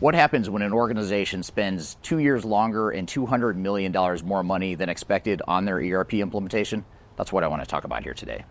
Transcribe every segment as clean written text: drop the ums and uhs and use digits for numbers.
What happens when an organization spends 2 years longer and $200 million more money than expected on their ERP implementation? That's what I want to talk about here today.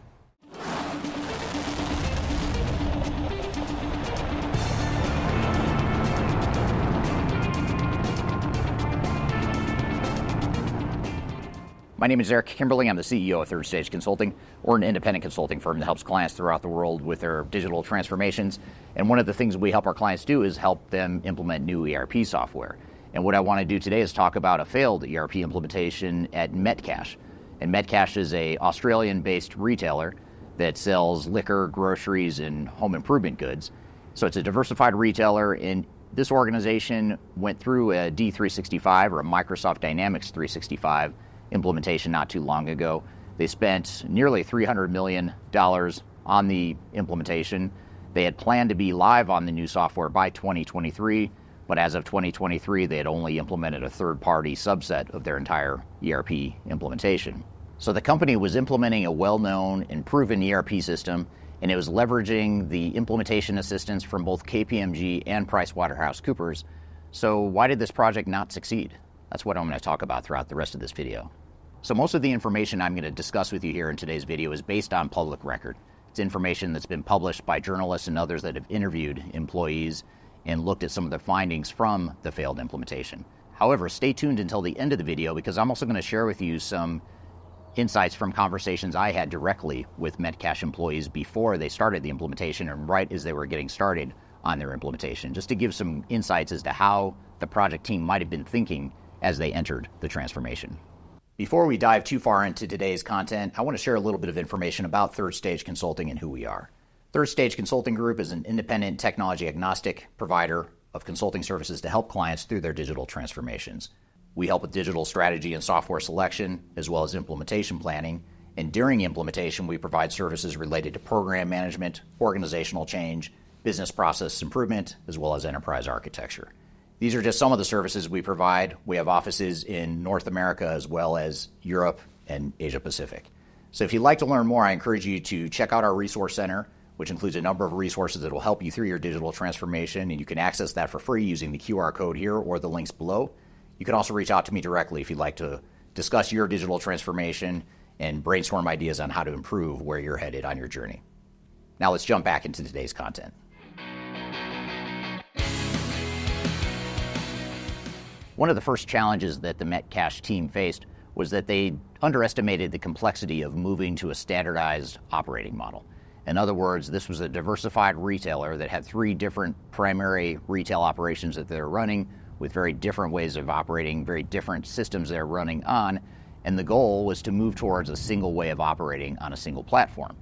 My name is Eric Kimberly. I'm the CEO of Third Stage Consulting. We're an independent consulting firm that helps clients throughout the world with their digital transformations. And one of the things we help our clients do is help them implement new ERP software. And what I want to do today is talk about a failed ERP implementation at Metcash. And Metcash is an Australian-based retailer that sells liquor, groceries, and home improvement goods. So it's a diversified retailer, and this organization went through a D365 or a Microsoft Dynamics 365 implementation not too long ago. They spent nearly $300 million on the implementation. They had planned to be live on the new software by 2023, but as of 2023, they had only implemented a third-party subset of their entire ERP implementation. So the company was implementing a well-known and proven ERP system, and it was leveraging the implementation assistance from both KPMG and PricewaterhouseCoopers. So why did this project not succeed? That's what I'm going to talk about throughout the rest of this video. So most of the information I'm going to discuss with you here in today's video is based on public record. It's information that's been published by journalists and others that have interviewed employees and looked at some of the findings from the failed implementation. However, stay tuned until the end of the video because I'm also going to share with you some insights from conversations I had directly with Metcash employees before they started the implementation and right as they were getting started on their implementation, just to give some insights as to how the project team might have been thinking as they entered the transformation. Before we dive too far into today's content, I want to share a little bit of information about Third Stage Consulting and who we are. Third Stage Consulting Group is an independent technology agnostic provider of consulting services to help clients through their digital transformations. We help with digital strategy and software selection, as well as implementation planning. And during implementation, we provide services related to program management, organizational change, business process improvement, as well as enterprise architecture. These are just some of the services we provide. We have offices in North America as well as Europe and Asia Pacific. So if you'd like to learn more, I encourage you to check out our resource center, which includes a number of resources that will help you through your digital transformation, and you can access that for free using the QR code here or the links below. You can also reach out to me directly if you'd like to discuss your digital transformation and brainstorm ideas on how to improve where you're headed on your journey. Now let's jump back into today's content. One of the first challenges that the Metcash team faced was that they underestimated the complexity of moving to a standardized operating model. In other words, this was a diversified retailer that had 3 different primary retail operations that they're running with very different ways of operating, very different systems they're running on, and the goal was to move towards a single way of operating on a single platform.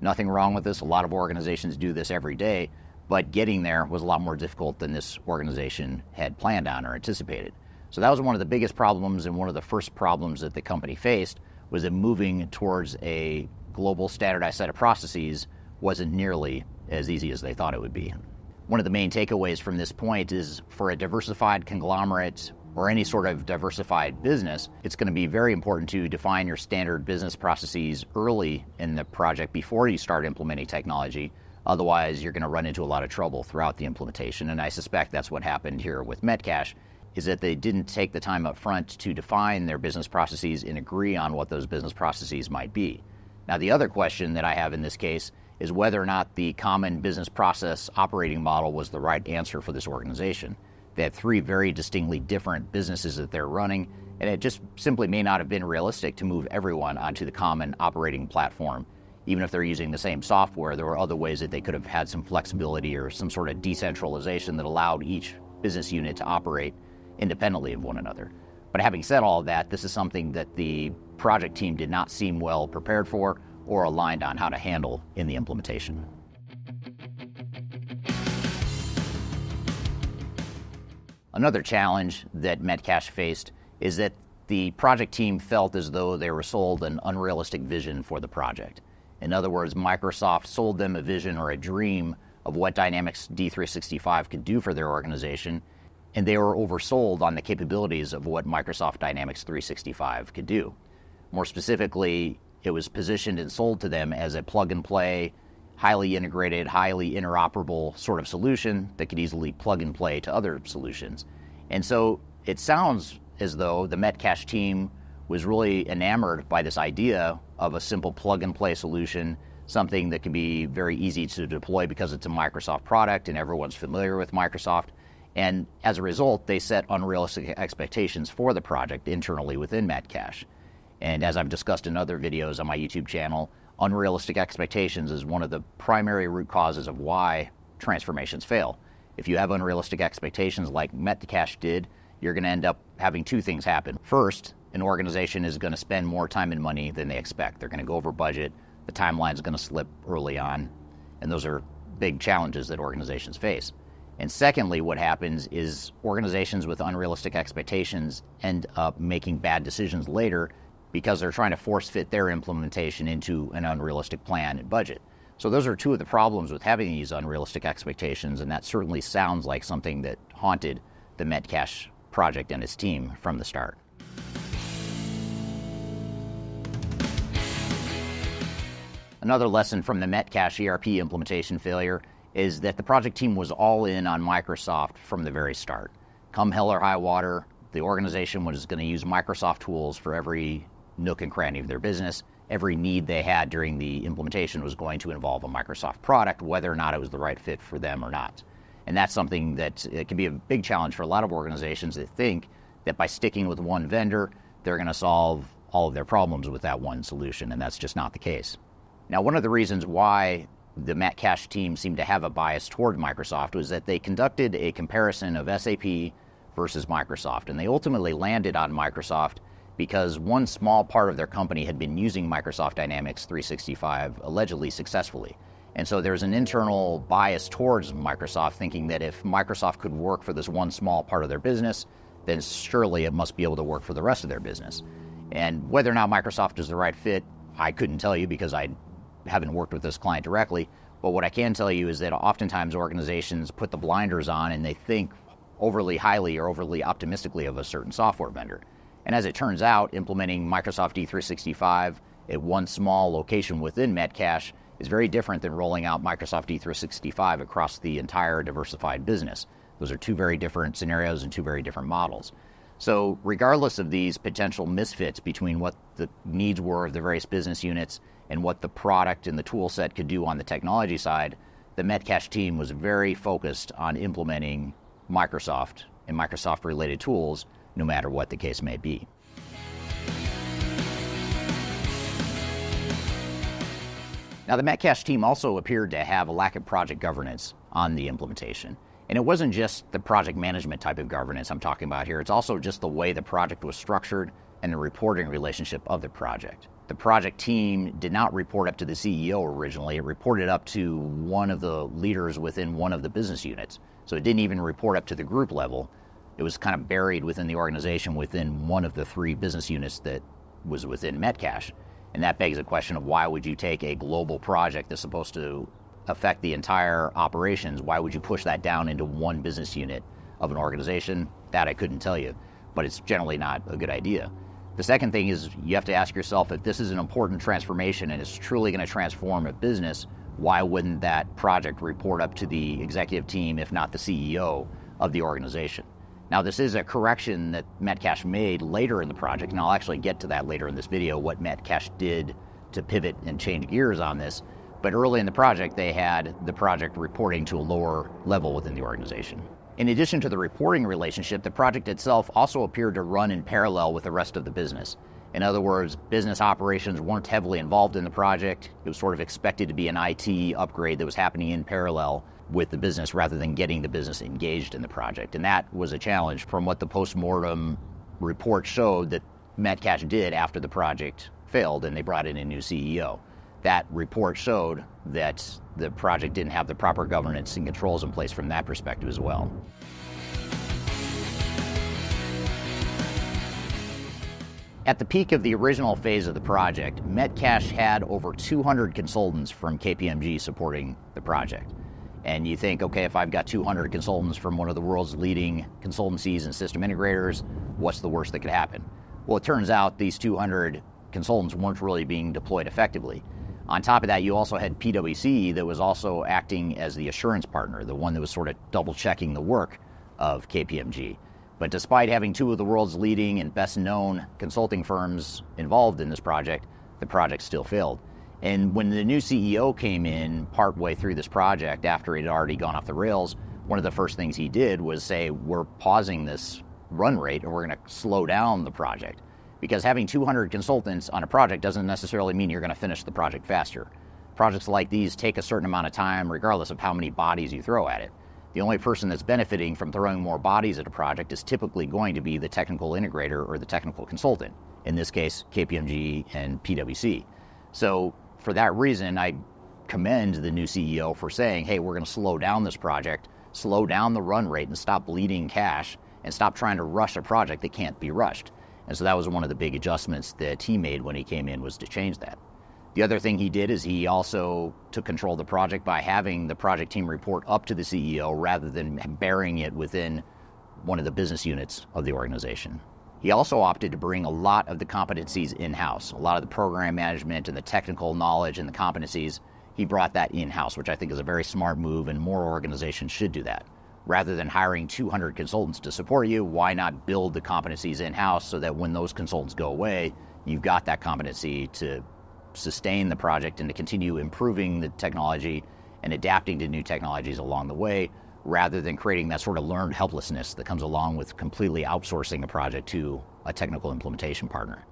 Nothing wrong with this. A lot of organizations do this every day, but getting there was a lot more difficult than this organization had planned on or anticipated. So that was one of the biggest problems, and one of the first problems that the company faced was that moving towards a global standardized set of processes wasn't nearly as easy as they thought it would be. One of the main takeaways from this point is for a diversified conglomerate or any sort of diversified business, it's going to be very important to define your standard business processes early in the project before you start implementing technology. Otherwise, you're going to run into a lot of trouble throughout the implementation, and I suspect that's what happened here with Metcash, is that they didn't take the time up front to define their business processes and agree on what those business processes might be. Now, the other question that I have in this case is whether or not the common business process operating model was the right answer for this organization. They had 3 very distinctly different businesses that they're running, and it just simply may not have been realistic to move everyone onto the common operating platform. Even if they're using the same software, there were other ways that they could have had some flexibility or some sort of decentralization that allowed each business unit to operate independently of one another. But having said all of that, this is something that the project team did not seem well prepared for or aligned on how to handle in the implementation. Another challenge that Metcash faced is that the project team felt as though they were sold an unrealistic vision for the project. In other words, Microsoft sold them a vision or a dream of what Dynamics D365 could do for their organization, and they were oversold on the capabilities of what Microsoft Dynamics 365 could do. More specifically, it was positioned and sold to them as a plug-and-play highly integrated, highly interoperable sort of solution that could easily plug and play to other solutions. And so it sounds as though the Metcash team was really enamored by this idea of a simple plug and play solution, something that can be very easy to deploy because it's a Microsoft product and everyone's familiar with Microsoft. And as a result, they set unrealistic expectations for the project internally within Metcash. And as I've discussed in other videos on my YouTube channel, unrealistic expectations is one of the primary root causes of why transformations fail. If you have unrealistic expectations like Metcash did, you're going to end up having two things happen. First, an organization is going to spend more time and money than they expect. They're going to go over budget, the timeline is going to slip early on, and those are big challenges that organizations face. And secondly, what happens is organizations with unrealistic expectations end up making bad decisions later because they're trying to force fit their implementation into an unrealistic plan and budget. So those are two of the problems with having these unrealistic expectations, and that certainly sounds like something that haunted the Metcash project and its team from the start. Another lesson from the Metcash ERP implementation failure is that the project team was all in on Microsoft from the very start. Come hell or high water, the organization was going to use Microsoft tools for every nook and cranny of their business. Every need they had during the implementation was going to involve a Microsoft product, whether or not it was the right fit for them or not. And that's something that it can be a big challenge for a lot of organizations that think that by sticking with one vendor, they're going to solve all of their problems with that one solution, and that's just not the case. Now, one of the reasons why the Metcash team seemed to have a bias toward Microsoft was that they conducted a comparison of SAP versus Microsoft, and they ultimately landed on Microsoft because one small part of their company had been using Microsoft Dynamics 365 allegedly successfully. And so there's an internal bias towards Microsoft, thinking that if Microsoft could work for this one small part of their business, then surely it must be able to work for the rest of their business. And whether or not Microsoft is the right fit, I couldn't tell you because I haven't worked with this client directly. But what I can tell you is that oftentimes organizations put the blinders on and they think overly highly or overly optimistically of a certain software vendor. And as it turns out, implementing Microsoft D365 at one small location within Metcash is very different than rolling out Microsoft D365 across the entire diversified business. Those are two very different scenarios and two very different models. So regardless of these potential misfits between what the needs were of the various business units and what the product and the tool set could do on the technology side, the Metcash team was very focused on implementing Microsoft and Microsoft-related tools, no matter what the case may be. Now, the Metcash team also appeared to have a lack of project governance on the implementation. And it wasn't just the project management type of governance I'm talking about here. It's also just the way the project was structured and the reporting relationship of the project. The project team did not report up to the CEO originally. It reported up to one of the leaders within one of the business units. So it didn't even report up to the group level. It was kind of buried within the organization within one of the three business units that was within Metcash. And that begs the question of why would you take a global project that's supposed to affect the entire operations, why would you push that down into one business unit of an organization? That I couldn't tell you, but it's generally not a good idea. The second thing is you have to ask yourself, if this is an important transformation and it's truly going to transform a business, why wouldn't that project report up to the executive team, if not the CEO of the organization? Now, this is a correction that Metcash made later in the project, and I'll actually get to that later in this video, what Metcash did to pivot and change gears on this. But early in the project, they had the project reporting to a lower level within the organization. In addition to the reporting relationship, the project itself also appeared to run in parallel with the rest of the business. In other words, business operations weren't heavily involved in the project. It was sort of expected to be an IT upgrade that was happening in parallel with the business rather than getting the business engaged in the project. And that was a challenge from what the post-mortem report showed that Metcash did after the project failed and they brought in a new CEO. That report showed that the project didn't have the proper governance and controls in place from that perspective as well. At the peak of the original phase of the project, Metcash had over 200 consultants from KPMG supporting the project. And you think, okay, if I've got 200 consultants from one of the world's leading consultancies and system integrators, what's the worst that could happen? Well, it turns out these 200 consultants weren't really being deployed effectively. On top of that, you also had PwC that was also acting as the assurance partner, the one that was sort of double-checking the work of KPMG. But despite having two of the world's leading and best-known consulting firms involved in this project, the project still failed. And when the new CEO came in partway through this project, after it had already gone off the rails, one of the first things he did was say, we're pausing this run rate and we're going to slow down the project. Because having 200 consultants on a project doesn't necessarily mean you're going to finish the project faster. Projects like these take a certain amount of time regardless of how many bodies you throw at it. The only person that's benefiting from throwing more bodies at a project is typically going to be the technical integrator or the technical consultant, in this case, KPMG and PwC. So for that reason, I commend the new CEO for saying, hey, we're going to slow down this project, slow down the run rate and stop bleeding cash and stop trying to rush a project that can't be rushed. And so that was one of the big adjustments that he made when he came in, was to change that. The other thing he did is he also took control of the project by having the project team report up to the CEO rather than burying it within one of the business units of the organization. He also opted to bring a lot of the competencies in-house. A lot of the program management and the technical knowledge and the competencies, he brought that in-house, which I think is a very smart move, and more organizations should do that. Rather than hiring 200 consultants to support you, why not build the competencies in-house so that when those consultants go away, you've got that competency to sustain the project and to continue improving the technology and adapting to new technologies along the way, rather than creating that sort of learned helplessness that comes along with completely outsourcing a project to a technical implementation partner.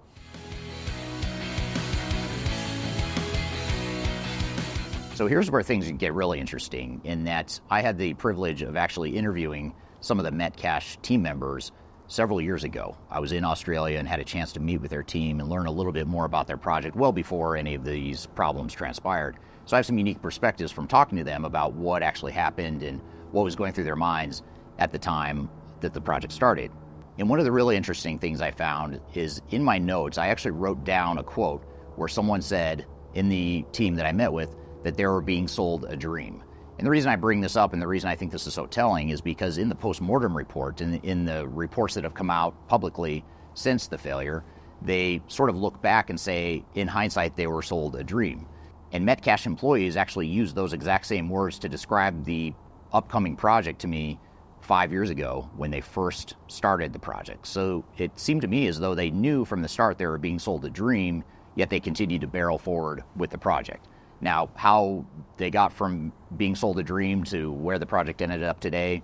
So here's where things get really interesting, in that I had the privilege of actually interviewing some of the Metcash team members several years ago. I was in Australia and had a chance to meet with their team and learn a little bit more about their project well before any of these problems transpired. So I have some unique perspectives from talking to them about what actually happened and what was going through their minds at the time that the project started. And one of the really interesting things I found is in my notes, I actually wrote down a quote where someone said in the team that I met with that they were being sold a dream. And the reason I bring this up and the reason I think this is so telling is because in the post-mortem report, in the reports that have come out publicly since the failure, they sort of look back and say, in hindsight, they were sold a dream. And Metcash employees actually used those exact same words to describe the upcoming project to me 5 years ago when they first started the project. So it seemed to me as though they knew from the start they were being sold a dream, yet they continued to barrel forward with the project. Now, how they got from being sold a dream to where the project ended up today,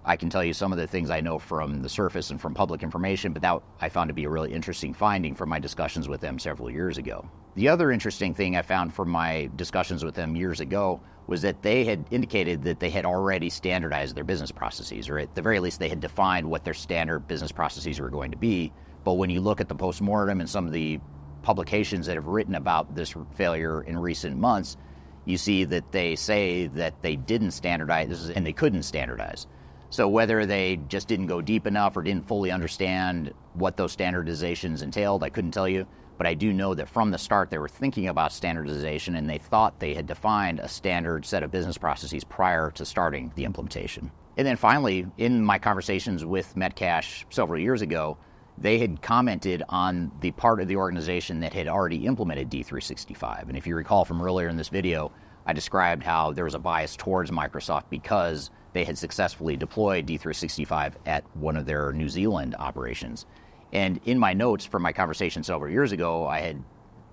I can tell you some of the things I know from the surface and from public information, but that I found to be a really interesting finding from my discussions with them several years ago. The other interesting thing I found from my discussions with them years ago was that they had indicated that they had already standardized their business processes, or at the very least they had defined what their standard business processes were going to be. But when you look at the postmortem and some of the publications that have written about this failure in recent months, you see that they say that they didn't standardize and they couldn't standardize. So whether they just didn't go deep enough or didn't fully understand what those standardizations entailed, I couldn't tell you. But I do know that from the start they were thinking about standardization and they thought they had defined a standard set of business processes prior to starting the implementation. And then finally, in my conversations with Metcash several years ago, they had commented on the part of the organization that had already implemented D365. And if you recall from earlier in this video, I described how there was a bias towards Microsoft because they had successfully deployed D365 at one of their New Zealand operations. And in my notes from my conversation several years ago, I had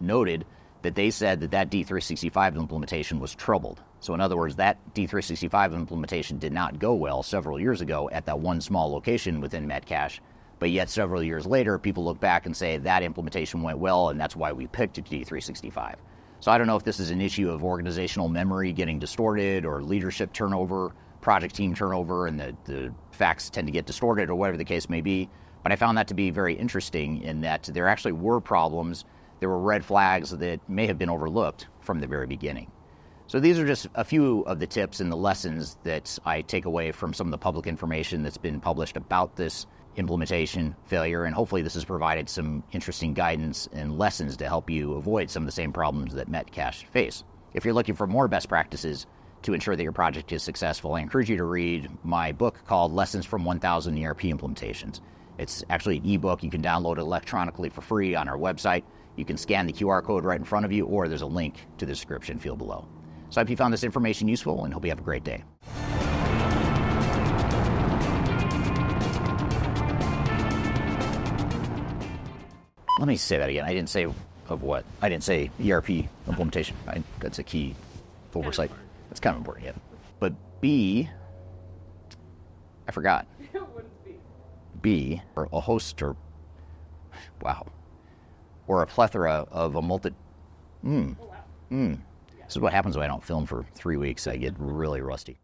noted that they said that that D365 implementation was troubled. So in other words, that D365 implementation did not go well several years ago at that one small location within Metcash. But yet several years later, people look back and say that implementation went well, and that's why we picked D365. So I don't know if this is an issue of organizational memory getting distorted or leadership turnover, project team turnover, and the facts tend to get distorted or whatever the case may be. But I found that to be very interesting in that there actually were problems, there were red flags that may have been overlooked from the very beginning. So these are just a few of the tips and the lessons that I take away from some of the public information that's been published about this implementation failure, and hopefully this has provided some interesting guidance and lessons to help you avoid some of the same problems that Metcash face. If you're looking for more best practices to ensure that your project is successful, I encourage you to read my book called Lessons from 1,000 ERP Implementations. It's actually an ebook. You can download it electronically for free on our website. You can scan the QR code right in front of you, or there's a link to the description field below. So I hope you found this information useful, and hope you have a great day. Let me say that again. I didn't say of what. I didn't say ERP implementation. That's a key oversight. That's kind of important, yeah. But B, I forgot. What's B? B, or a host, or, wow, or a plethora of a multi. Oh, wow. This is what happens when I don't film for 3 weeks. I get really rusty.